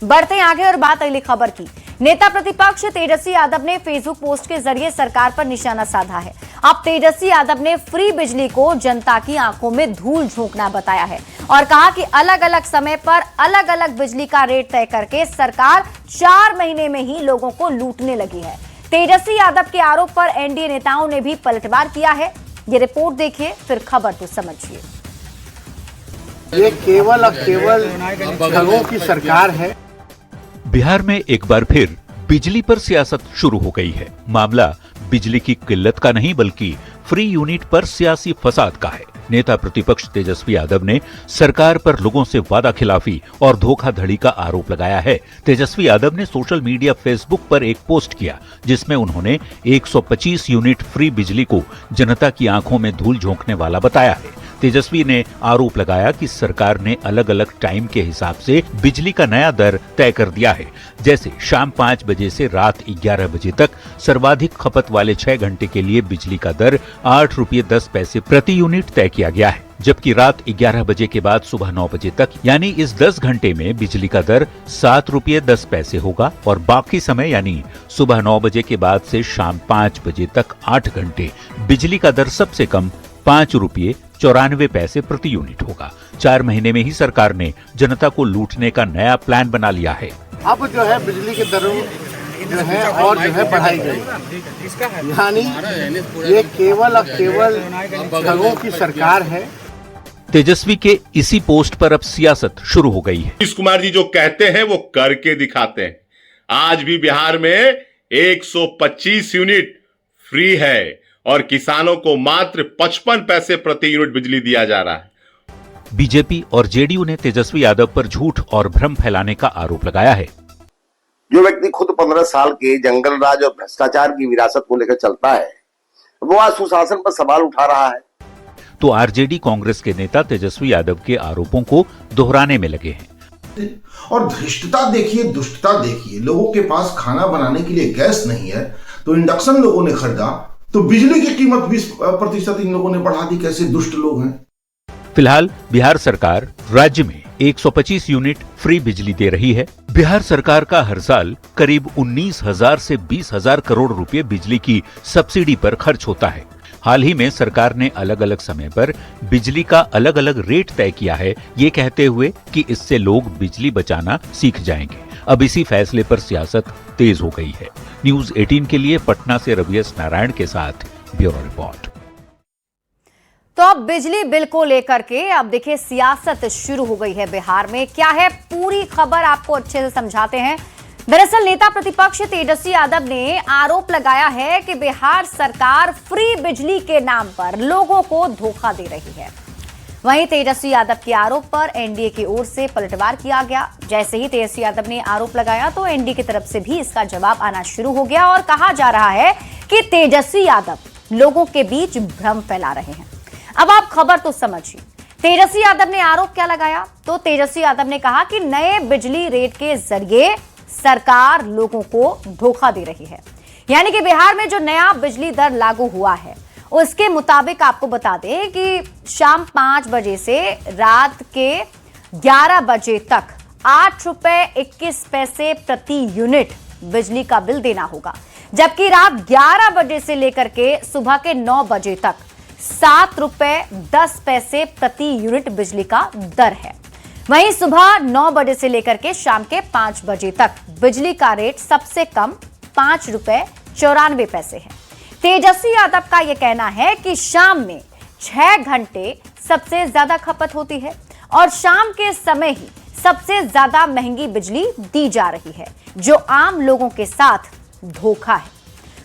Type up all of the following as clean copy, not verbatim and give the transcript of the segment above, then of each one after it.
बढ़ते हैं आगे और बात अगली खबर की। नेता प्रतिपक्ष तेजस्वी यादव ने फेसबुक पोस्ट के जरिए सरकार पर निशाना साधा है। अब तेजस्वी यादव ने फ्री बिजली को जनता की आंखों में धूल झोंकना बताया है और कहा कि अलग अलग समय पर अलग अलग बिजली का रेट तय करके सरकार 4 महीने में ही लोगों को लूटने लगी है। तेजस्वी यादव के आरोप पर एनडीए नेताओं ने भी पलटवार किया है। ये रिपोर्ट देखिए, फिर खबर तो समझिए। ये केवल और केवल दलों की सरकार है। बिहार में एक बार फिर बिजली पर सियासत शुरू हो गई है। मामला बिजली की किल्लत का नहीं बल्कि फ्री यूनिट पर सियासी फसाद का है। नेता प्रतिपक्ष तेजस्वी यादव ने सरकार पर लोगों से वादा खिलाफी और धोखाधड़ी का आरोप लगाया है। तेजस्वी यादव ने सोशल मीडिया फेसबुक पर एक पोस्ट किया जिसमें उन्होंने 125 यूनिट फ्री बिजली को जनता की आंखों में धूल झोंकने वाला बताया है। तेजस्वी ने आरोप लगाया कि सरकार ने अलग अलग टाइम के हिसाब से बिजली का नया दर तय कर दिया है। जैसे शाम 5 बजे से रात 11 बजे तक सर्वाधिक खपत वाले 6 घंटे के लिए बिजली का दर 8 रुपये 10 पैसे प्रति यूनिट तय किया गया है, जबकि रात 11 बजे के बाद सुबह 9 बजे तक यानी इस 10 घंटे में बिजली का दर 7 रुपये 10 पैसे होगा और बाकी समय यानी सुबह 9 बजे के बाद से शाम 5 बजे तक 8 घंटे बिजली का दर सबसे कम 5 रुपये 94 पैसे प्रति यूनिट होगा। 4 महीने में ही सरकार ने जनता को लूटने का नया प्लान बना लिया है। अब जो है बिजली की दरों जो है और जो है बढ़ाई गई, यानी ये केवल और केवल दलों की सरकार है। तेजस्वी के इसी पोस्ट पर अब सियासत शुरू हो गई है। नीतीश कुमार जी जो कहते हैं वो करके दिखाते हैं। आज भी बिहार में 125 यूनिट फ्री है और किसानों को मात्र 55 पैसे प्रति यूनिट बिजली दिया जा रहा है। बीजेपी और जेडीयू ने तेजस्वी यादव पर झूठ और भ्रम फैलाने का आरोप लगाया है। जो व्यक्ति खुद 15 साल के जंगल राज और भ्रष्टाचार की विरासत को लेकर चलता है, वो आज सुशासन पर सवाल उठा रहा है। तो आरजेडी कांग्रेस के नेता तेजस्वी यादव के आरोपों को दोहराने में लगे हैं। और धृष्टता देखिए, दुष्टता देखिए। लोगों के पास खाना बनाने के लिए गैस नहीं है तो इंडक्शन लोगों ने खरीदा, तो बिजली की कीमत 20% इन लोगों ने बढ़ा दी। कैसे दुष्ट लोग हैं। फिलहाल बिहार सरकार राज्य में 125 यूनिट फ्री बिजली दे रही है। बिहार सरकार का हर साल करीब 19,000 से 20,000 करोड़ रुपए बिजली की सब्सिडी पर खर्च होता है। हाल ही में सरकार ने अलग अलग समय पर बिजली का अलग अलग रेट तय किया है, ये कहते हुए कि इससे लोग बिजली बचाना सीख जाएंगे। अब इसी फैसले पर सियासत तेज हो गई है। न्यूज़ 18 के लिए पटना से रवियस नारायण के साथ ब्यूरो रिपोर्ट। तो अब बिजली बिल को लेकर के अब देखिए सियासत शुरू हो गई है बिहार में। क्या है पूरी खबर, आपको अच्छे से समझाते हैं। दरअसल नेता प्रतिपक्ष तेजस्वी यादव ने आरोप लगाया है कि बिहार सरकार फ्री बिजली के नाम पर लोगों को धोखा दे रही है। वहीं तेजस्वी यादव के आरोप पर एनडीए की ओर से पलटवार किया गया। जैसे ही तेजस्वी यादव ने आरोप लगाया तो एनडीए की तरफ से भी इसका जवाब आना शुरू हो गया और कहा जा रहा है कि तेजस्वी यादव लोगों के बीच भ्रम फैला रहे हैं। अब आप खबर तो समझिए। तेजस्वी यादव ने आरोप क्या लगाया, तो तेजस्वी यादव ने कहा कि नए बिजली रेट के जरिए सरकार लोगों को धोखा दे रही है। यानी कि बिहार में जो नया बिजली दर लागू हुआ है उसके मुताबिक आपको बता दें कि शाम 5 बजे से रात के 11 बजे तक 8 रुपए 21 पैसे प्रति यूनिट बिजली का बिल देना होगा, जबकि रात 11 बजे से लेकर के सुबह के 9 बजे तक 7 रुपए 10 पैसे प्रति यूनिट बिजली का दर है। वहीं सुबह 9 बजे से लेकर के शाम के 5 बजे तक बिजली का रेट सबसे कम 5 रुपए 94 पैसे है। तेजस्वी यादव का यह कहना है कि शाम में 6 घंटे सबसे ज्यादा खपत होती है और शाम के समय ही सबसे ज्यादा महंगी बिजली दी जा रही है, जो आम लोगों के साथ धोखा है।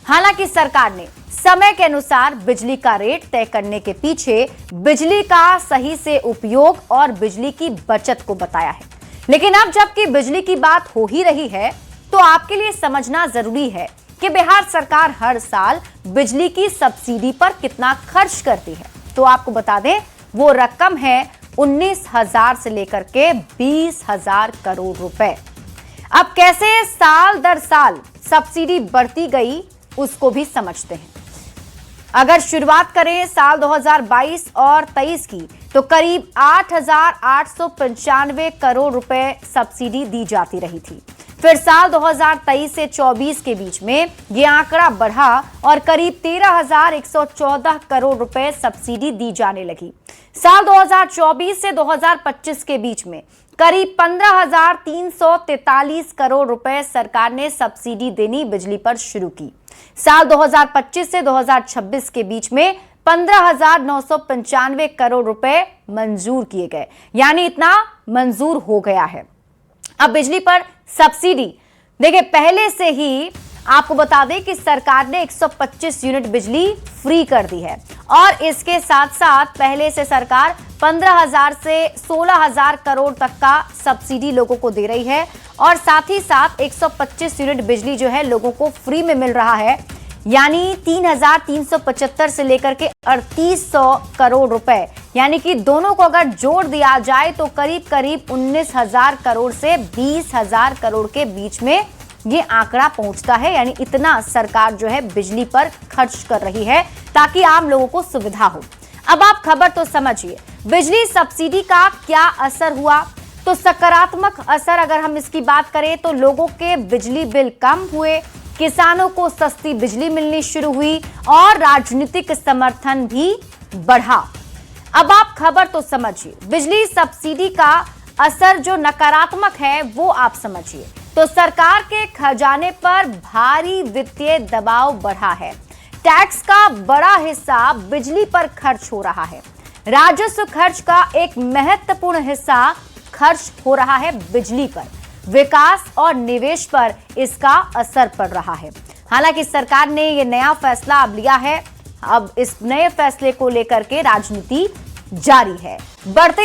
हालांकि सरकार ने समय के अनुसार बिजली का रेट तय करने के पीछे बिजली का सही से उपयोग और बिजली की बचत को बताया है। लेकिन अब जबकि बिजली की बात हो ही रही है तो आपके लिए समझना जरूरी है कि बिहार सरकार हर साल बिजली की सब्सिडी पर कितना खर्च करती है। तो आपको बता दें वो रकम है 19,000 से लेकर के 20,000 करोड़ रुपए। अब कैसे साल दर साल सब्सिडी बढ़ती गई उसको भी समझते हैं। अगर शुरुआत करें साल 2022 और 23 की, तो करीब 8,895 करोड़ रुपए सब्सिडी दी जाती रही थी। फिर साल 2023 से 24 के बीच में यह आंकड़ा बढ़ा और करीब 13,114 करोड़ रुपए सब्सिडी दी जाने लगी। साल 2024 से 2025 के बीच में करीब 15,343 करोड़ रुपए सरकार ने सब्सिडी देनी बिजली पर शुरू की। साल 2025 से 2026 के बीच में 15,995 करोड़ रुपए मंजूर किए गए, यानी इतना मंजूर हो गया है। अब बिजली पर सब्सिडी देखिए, पहले से ही आपको बता दें कि सरकार ने 125 यूनिट बिजली फ्री कर दी है और इसके साथ साथ पहले से सरकार 15,000 से 16,000 करोड़ तक का सब्सिडी लोगों को दे रही है और साथ ही साथ 125 यूनिट बिजली जो है लोगों को फ्री में मिल रहा है, यानी 3,375 से लेकर के 3,800 करोड़ रुपए, यानी कि दोनों को अगर जोड़ दिया जाए तो करीब करीब 19,000 करोड़ से 20,000 करोड़ के बीच में ये आंकड़ा पहुंचता है। यानी इतना सरकार जो है बिजली पर खर्च कर रही है ताकि आम लोगों को सुविधा हो। अब आप खबर तो समझिए, बिजली सब्सिडी का क्या असर हुआ। तो सकारात्मक असर अगर हम इसकी बात करें तो लोगों के बिजली बिल कम हुए, किसानों को सस्ती बिजली मिलनी शुरू हुई और राजनीतिक समर्थन भी बढ़ा। अब आप खबर तो समझिए, बिजली सब्सिडी का असर जो नकारात्मक है वो आप समझिए। तो सरकार के खजाने पर भारी वित्तीय दबाव बढ़ा है, टैक्स का बड़ा हिस्सा बिजली पर खर्च हो रहा है, राजस्व खर्च का एक महत्वपूर्ण हिस्सा खर्च हो रहा है बिजली पर, विकास और निवेश पर इसका असर पड़ रहा है। हालांकि सरकार ने यह नया फैसला अब लिया है, अब इस नए फैसले को लेकर के राजनीति जारी है। बढ़ते